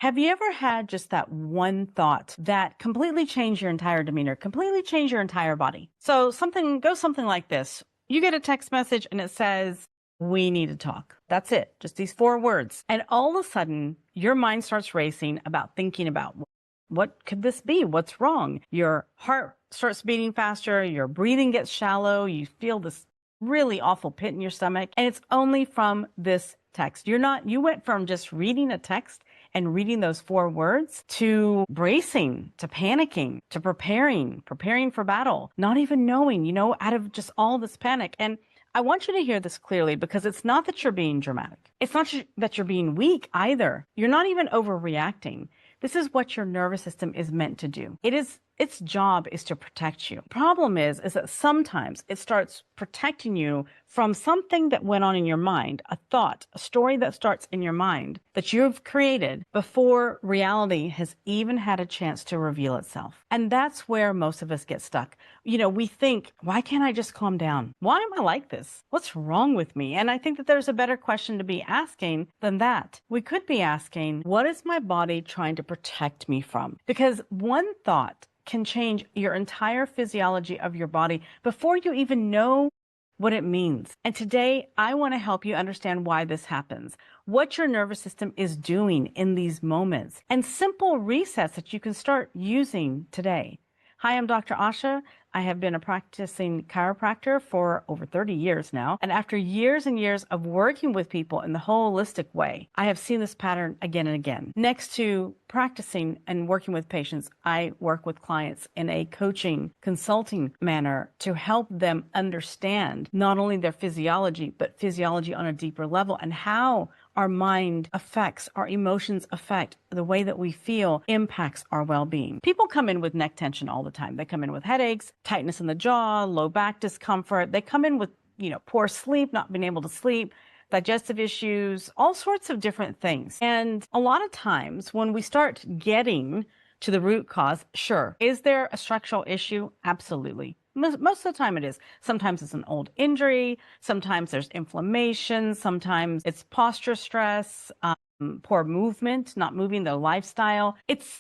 Have you ever had just that one thought that completely changed your entire demeanor, completely changed your entire body? So something goes something like this. You get a text message and it says, "We need to talk." That's it. Just these 4 words. And all of a sudden, your mind starts racing about thinking about what could this be? What's wrong? Your heart starts beating faster. Your breathing gets shallow. You feel this really awful pit in your stomach. And it's only from this text. You went from just reading a text and reading those 4 words to bracing, to panicking, to preparing for battle, not even knowing, out of just all this panic. And I want you to hear this clearly, because it's not that you're being dramatic. It's not that you're being weak either. You're not even overreacting. This is what your nervous system is meant to do. Its job is to protect you. Problem is that sometimes it starts protecting you from something that went on in your mind, a thought, a story that starts in your mind that you've created before reality has even had a chance to reveal itself. And that's where most of us get stuck. We think, why can't I just calm down? Why am I like this? What's wrong with me? And I think that there's a better question to be asking than that. We could be asking, what is my body trying to protect me from? Because one thought can change your entire physiology of your body before you even know what it means. And today, I want to help you understand why this happens, what your nervous system is doing in these moments, and simple resets that you can start using today. Hi, I'm Dr. Asha. I have been a practicing chiropractor for over 30 years now. And after years and years of working with people in the holistic way, I have seen this pattern again and again. Next to practicing and working with patients, I work with clients in a coaching, consulting manner to help them understand not only their physiology, but physiology on a deeper level, and how our mind affects, our emotions affect, the way that we feel impacts our well-being. People come in with neck tension all the time. They come in with headaches, tightness in the jaw, low back discomfort. They come in with, poor sleep, not being able to sleep, digestive issues, all sorts of different things. And a lot of times when we start getting to the root cause, sure. Is there a structural issue? Absolutely. Most of the time it is. Sometimes it's an old injury. Sometimes there's inflammation. Sometimes it's posture stress, poor movement, not moving, the lifestyle.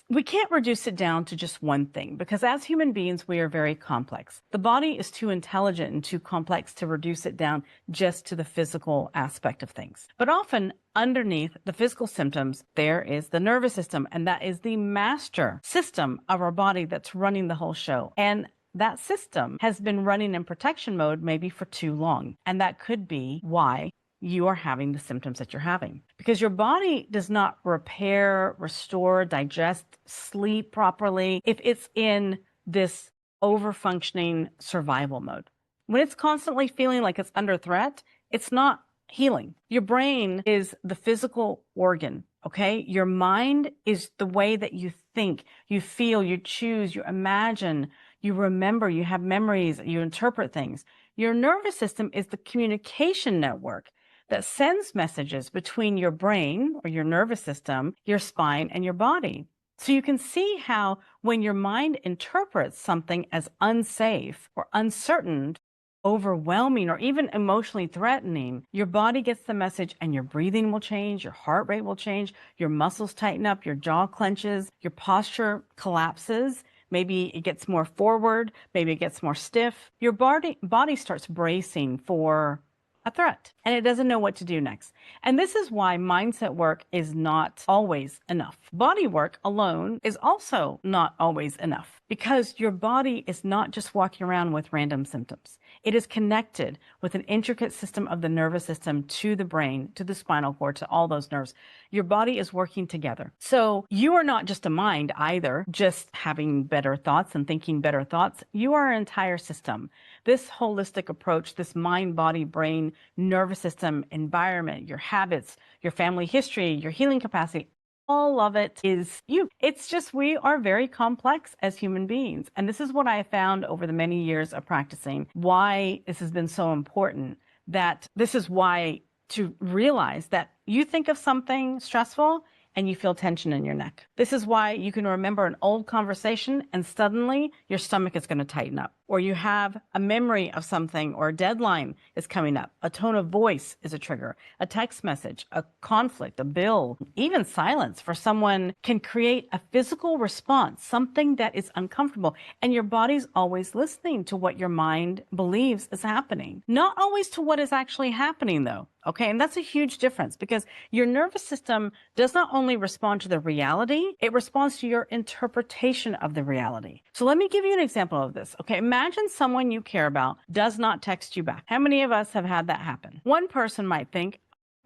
We can't reduce it down to just one thing, because as human beings, we are very complex. The body is too intelligent and too complex to reduce it down just to the physical aspect of things. But often underneath the physical symptoms, there is the nervous system, and that is the master system of our body that's running the whole show. And that system has been running in protection mode maybe for too long. And that could be why you are having the symptoms that you're having. Because your body does not repair, restore, digest, sleep properly if it's in this over-functioning survival mode. When it's constantly feeling like it's under threat, it's not healing. Your brain is the physical organ, okay? Your mind is the way that you think, you feel, you choose, you imagine, you remember, you have memories, you interpret things. Your nervous system is the communication network that sends messages between your brain or your nervous system, your spine, and your body. So you can see how when your mind interprets something as unsafe or uncertain, overwhelming, or even emotionally threatening, your body gets the message and your breathing will change, your heart rate will change, your muscles tighten up, your jaw clenches, your posture collapses. Maybe it gets more forward, maybe it gets more stiff. Your body starts bracing for a threat, and it doesn't know what to do next. And this is why mindset work is not always enough. Body work alone is also not always enough, because your body is not just walking around with random symptoms. It is connected with an intricate system of the nervous system to the brain, to the spinal cord, to all those nerves. Your body is working together. So you are not just a mind either, just having better thoughts and thinking better thoughts. You are an entire system. This holistic approach, this mind, body, brain, nervous system, environment, your habits, your family history, your healing capacity, all of it is you. It's just we are very complex as human beings. And this is what I have found over the many years of practicing, why this has been so important, that this is why to realize that you think of something stressful and you feel tension in your neck. This is why you can remember an old conversation and suddenly your stomach is going to tighten up. or you have a memory of something, or a deadline is coming up. A tone of voice is a trigger. A text message, a conflict, a bill, even silence for someone can create a physical response, something that is uncomfortable. And your body's always listening to what your mind believes is happening. Not always to what is actually happening, though. Okay, and that's a huge difference, because your nervous system does not only respond to the reality, it responds to your interpretation of the reality. So let me give you an example of this. Okay, imagine someone you care about does not text you back. How many of us have had that happen? One person might think,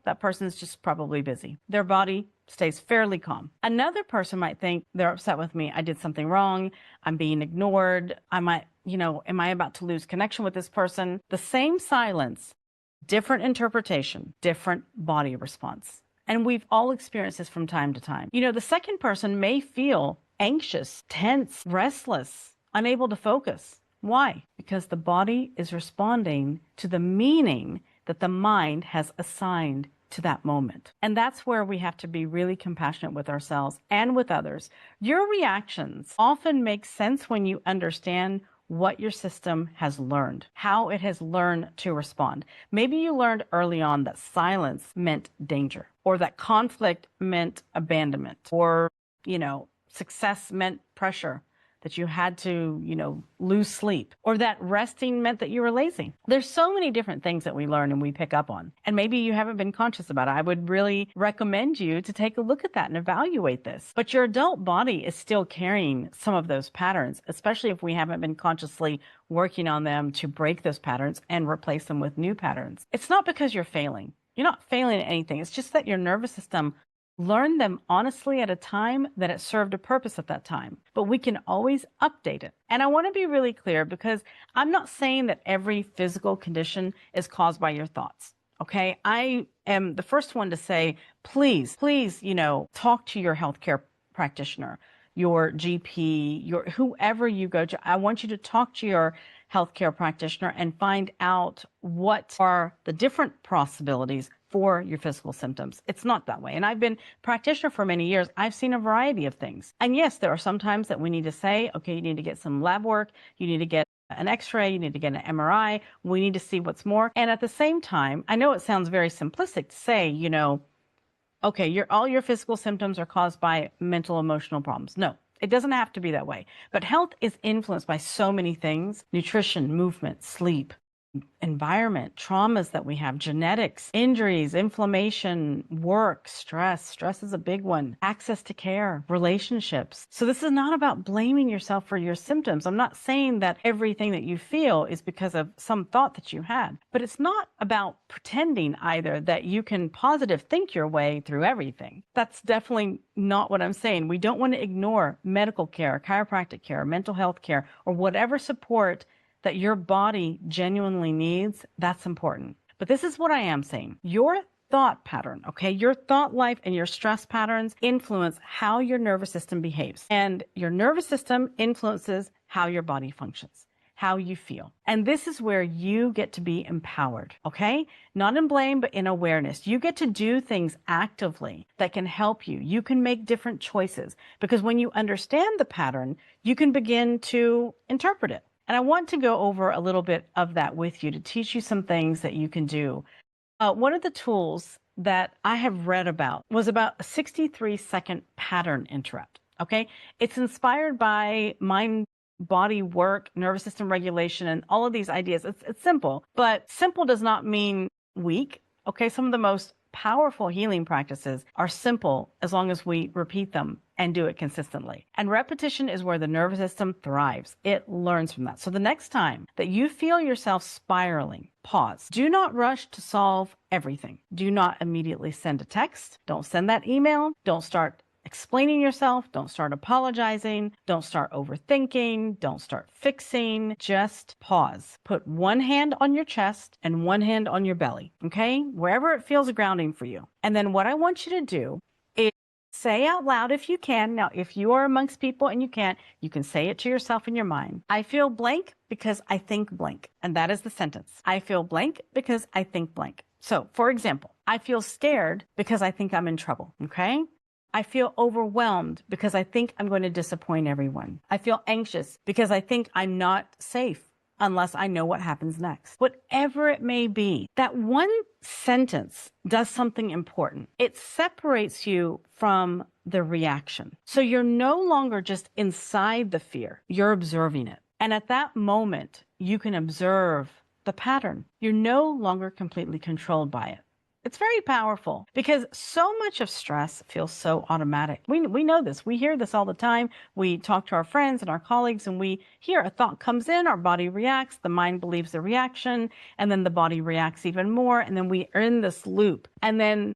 that person's just probably busy. Their body stays fairly calm. Another person might think, they're upset with me. I did something wrong. I'm being ignored. I might, am I about to lose connection with this person? The same silence, different interpretation, different body response. And we've all experienced this from time to time. The second person may feel anxious, tense, restless, unable to focus. Why? Because the body is responding to the meaning that the mind has assigned to that moment. And that's where we have to be really compassionate with ourselves and with others. Your reactions often make sense when you understand what your system has learned, how it has learned to respond. Maybe you learned early on that silence meant danger, or that conflict meant abandonment, or, success meant pressure, that you had to, lose sleep, or that resting meant that you were lazy. There's so many different things that we learn and we pick up on, and maybe you haven't been conscious about it. I would really recommend you to take a look at that and evaluate this. But your adult body is still carrying some of those patterns, especially if we haven't been consciously working on them to break those patterns and replace them with new patterns. It's not because you're failing. You're not failing at anything. It's just that your nervous system learn them honestly at a time that it served a purpose at that time. But we can always update it. And I want to be really clear, because I'm not saying that every physical condition is caused by your thoughts. Okay? I am the first one to say, please, talk to your healthcare practitioner, your GP, your whoever you go to. I want you to talk to your healthcare practitioner and find out what are the different possibilities for your physical symptoms. It's not that way. And I've been practitioner for many years. I've seen a variety of things. And yes, there are some times that we need to say, okay, you need to get some lab work. You need to get an x-ray. You need to get an MRI. We need to see what's more. And at the same time, I know it sounds very simplistic to say, okay, all your physical symptoms are caused by mental, emotional problems. No, it doesn't have to be that way. But health is influenced by so many things: nutrition, movement, sleep, environment, traumas that we have, genetics, injuries, inflammation, work, stress. Stress is a big one. Access to care, relationships. So this is not about blaming yourself for your symptoms. I'm not saying that everything that you feel is because of some thought that you had, but it's not about pretending either that you can positive think your way through everything. That's definitely not what I'm saying. We don't want to ignore medical care, chiropractic care, mental health care, or whatever support that your body genuinely needs. That's important. But this is what I am saying. Your thought pattern, okay, your thought life and your stress patterns influence how your nervous system behaves. And your nervous system influences how your body functions, how you feel. And this is where you get to be empowered, okay? Not in blame, but in awareness. You get to do things actively that can help you. You can make different choices, because when you understand the pattern, you can begin to interpret it. And I want to go over a little bit of that with you to teach you some things that you can do. One of the tools that I have read about was about a 63-second pattern interrupt. Okay. It's inspired by mind, body work, nervous system regulation, and all of these ideas. It's simple, but simple does not mean weak. Okay. Some of the most powerful healing practices are simple as long as we repeat them and do it consistently. And repetition is where the nervous system thrives. It learns from that. So the next time that you feel yourself spiraling, pause. Do not rush to solve everything. Do not immediately send a text. Don't send that email. Don't start explaining yourself. Don't start apologizing. Don't start overthinking. Don't start fixing. Just pause. Put one hand on your chest and one hand on your belly, okay? Wherever it feels grounding for you. And then what I want you to do is say out loud if you can. Now, if you are amongst people and you can't, you can say it to yourself in your mind. I feel blank because I think blank. And that is the sentence. I feel blank because I think blank. So, for example, I feel scared because I think I'm in trouble, okay? I feel overwhelmed because I think I'm going to disappoint everyone. I feel anxious because I think I'm not safe unless I know what happens next. Whatever it may be, that one sentence does something important. It separates you from the reaction. So you're no longer just inside the fear, you're observing it. And at that moment, you can observe the pattern. You're no longer completely controlled by it. It's very powerful because so much of stress feels so automatic. We know this. We hear this all the time. We talk to our friends and our colleagues and we hear a thought comes in, our body reacts, the mind believes the reaction, and then the body reacts even more. And then we are in this loop. And then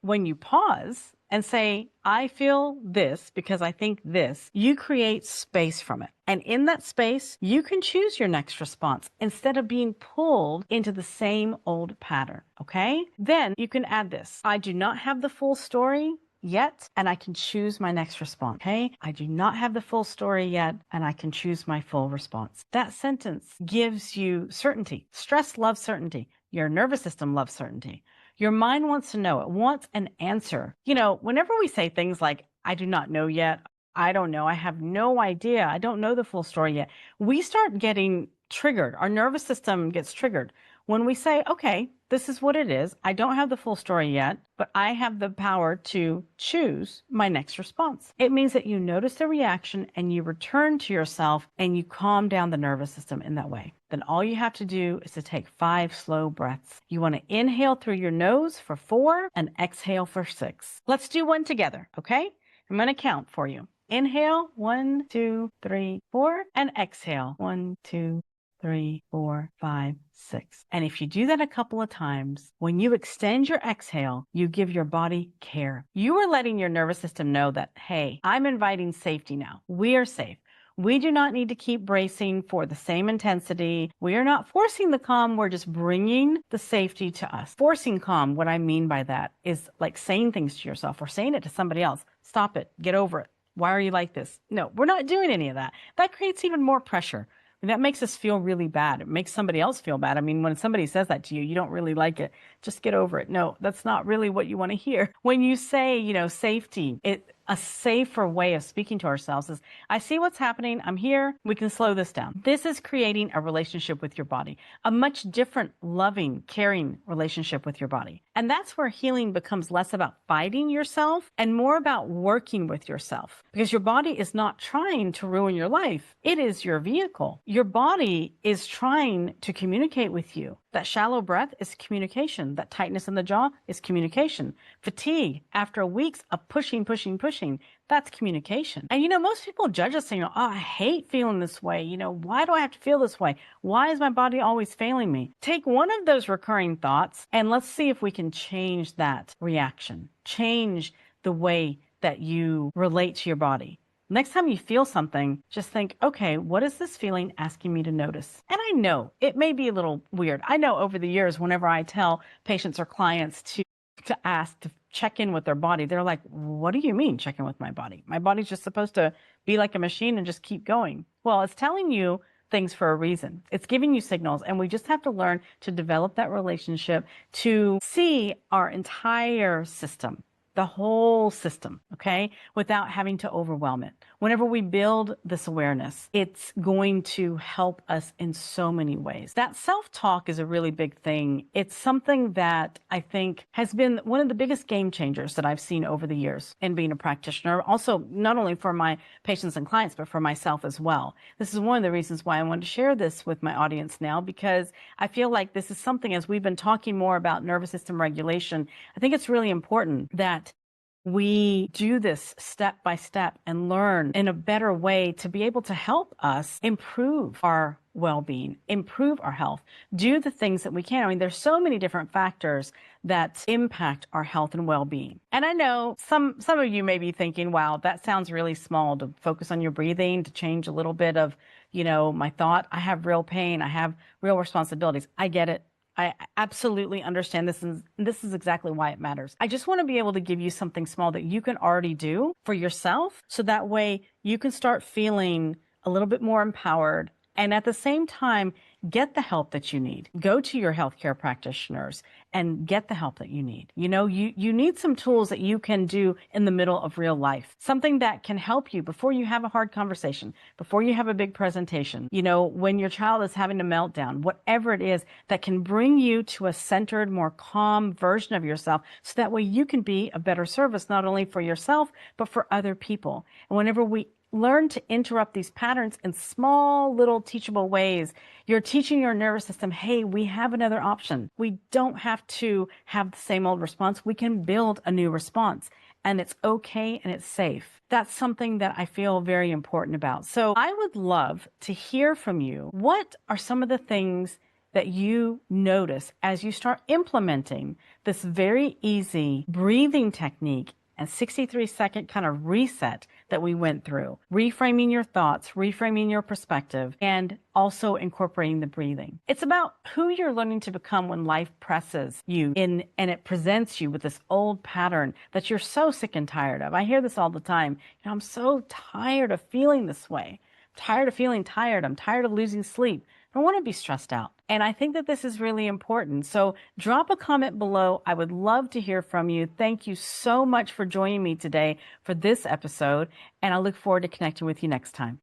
when you pause and say, I feel this because I think this, you create space from it. And in that space, you can choose your next response instead of being pulled into the same old pattern, okay? Then you can add this. I do not have the full story yet, and I can choose my next response, okay? I do not have the full story yet, and I can choose my full response. That sentence gives you certainty. Stress loves certainty. Your nervous system loves certainty. Your mind wants to know. It wants an answer. You know, whenever we say things like, I do not know yet, I don't know, I have no idea, I don't know the full story yet, we start getting triggered. Our nervous system gets triggered. When we say, okay, this is what it is. I don't have the full story yet, but I have the power to choose my next response. It means that you notice the reaction and you return to yourself and you calm down the nervous system in that way. Then all you have to do is to take 5 slow breaths. You want to inhale through your nose for 4 and exhale for 6. Let's do one together, okay? I'm going to count for you. Inhale, 1, 2, 3, 4, and exhale, 1, 2, 3, 4, 5, 6. And if you do that a couple of times, when you extend your exhale, you give your body care. You are letting your nervous system know that, hey, I'm inviting safety now. We are safe. We do not need to keep bracing for the same intensity. We are not forcing the calm. We're just bringing the safety to us. Forcing calm, what I mean by that is like saying things to yourself or saying it to somebody else. Stop it. Get over it. Why are you like this? No, we're not doing any of that. That creates even more pressure. And that makes us feel really bad. It makes somebody else feel bad. I mean, when somebody says that to you, you don't really like it. Just get over it. No, that's not really what you want to hear. When you say, you know, safety, a safer way of speaking to ourselves is, I see what's happening. I'm here. We can slow this down. This is creating a relationship with your body, a much different, loving, caring relationship with your body. And that's where healing becomes less about fighting yourself and more about working with yourself, because your body is not trying to ruin your life. It is your vehicle. Your body is trying to communicate with you. That shallow breath is communication. That tightness in the jaw is communication. Fatigue after weeks of pushing, that's communication. And you know, most people judge us saying, oh, I hate feeling this way. You know, why do I have to feel this way? Why is my body always failing me? Take one of those recurring thoughts and let's see if we can change that reaction. Change the way that you relate to your body. Next time you feel something, just think, okay, what is this feeling asking me to notice? And I know it may be a little weird. I know over the years, whenever I tell patients or clients to ask to check in with their body, they're like, what do you mean check in with my body? My body's just supposed to be like a machine and just keep going. Well, it's telling you things for a reason. It's giving you signals, and we just have to learn to develop that relationship to see our entire system, the whole system, okay, without having to overwhelm it. Whenever we build this awareness, it's going to help us in so many ways. That self-talk is a really big thing. It's something that I think has been one of the biggest game changers that I've seen over the years in being a practitioner. Also, not only for my patients and clients, but for myself as well. This is one of the reasons why I wanted to share this with my audience now, because I feel like this is something, as we've been talking more about nervous system regulation, I think it's really important that we do this step by step and learn in a better way to be able to help us improve our well-being, improve our health, do the things that we can. I mean, there's so many different factors that impact our health and well-being. And I know some of you may be thinking, wow, that sounds really small, to focus on your breathing, to change a little bit of, you know, my thought. I have real pain. I have real responsibilities. I get it. I absolutely understand this, and this is exactly why it matters. I just want to be able to give you something small that you can already do for yourself, so that way you can start feeling a little bit more empowered, and at the same time, get the help that you need. Go to your healthcare practitioners and get the help that you need. You need some tools that you can do in the middle of real life, something that can help you before you have a hard conversation, before you have a big presentation, when your child is having a meltdown, whatever it is that can bring you to a centered, more calm version of yourself, so that way you can be a better service, not only for yourself, but for other people. And whenever we learn to interrupt these patterns in small, little teachable ways, you're teaching your nervous system, hey, we have another option. We don't have to have the same old response. We can build a new response, and it's okay and it's safe. That's something that I feel very important about. So I would love to hear from you. What are some of the things that you notice as you start implementing this very easy breathing technique and 63-second kind of reset that we went through? Reframing your thoughts, reframing your perspective, and also incorporating the breathing. It's about who you're learning to become when life presses you in and it presents you with this old pattern that you're so sick and tired of. I hear this all the time. I'm so tired of feeling this way. I'm tired of feeling tired. I'm tired of losing sleep. I don't want to be stressed out. And I think that this is really important. So drop a comment below. I would love to hear from you. Thank you so much for joining me today for this episode. And I look forward to connecting with you next time.